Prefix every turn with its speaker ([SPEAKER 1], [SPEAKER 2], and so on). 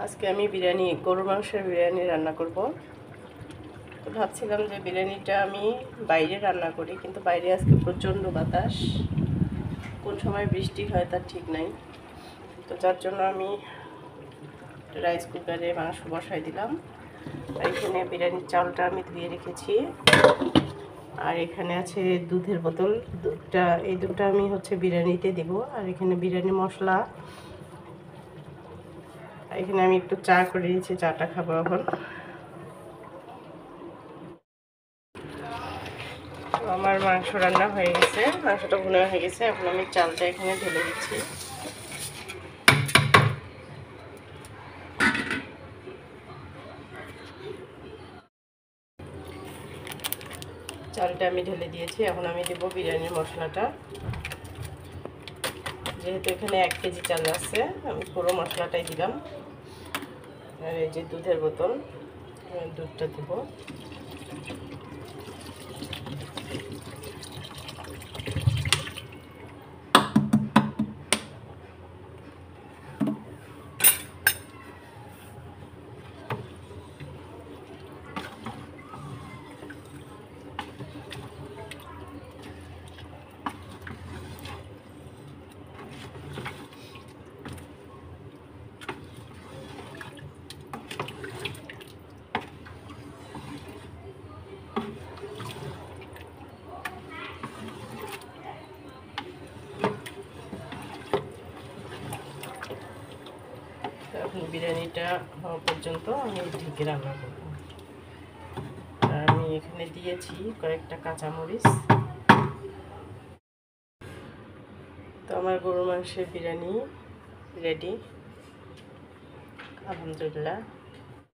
[SPEAKER 1] আজকে আমি বিরিয়ানি, গরুর মাংসের বিরিয়ানি রান্না করব। তো ভাবছিলাম যে বিরিয়ানিটা আমি বাইরে রান্না করি, কিন্তু বাইরে আজকে প্রচণ্ড বাতাস, কোন সময় বৃষ্টি হয় তার ঠিক নাই। তো যার জন্য আমি রাইস কুকারে মাংস বসাই দিলাম। আর এখানে বিরিয়ানির চালটা আমি ধুয়ে রেখেছি। আর এখানে আছে দুধের বোতল, এই দুধটা আমি বিরিয়ানিতে দেব। আর এখানে বিরিয়ানি মশলা, এখানে আমি একটু চা করে দিয়েছি, চাটা খাবো এখন। আমার মাংস রান্না হয়ে গেছে, মাংসটা ভুনা হয়ে গেছে। এখন আমি চালটা এখানে ঢেলে দিচ্ছি। চালটা আমি ঢেলে দিয়েছি। এখন আমি দেবো বিরিয়ানির মশলাটা। যেহেতু এখানে 1 কেজি চাল আছে, আমি পুরো মশলাটাই দিলাম। আর এই যে দুধের বোতল, দুধটা দেবো। এখন বিরিয়ানিটা হওয়া পর্যন্ত আমি ঢেকে রান্না করব। আর আমি এখানে দিয়েছি কয়েকটা কাঁচামরিচ। তো আমার গরুর মাংসের বিরিয়ানি রেডি, আলহামদুলিল্লাহ।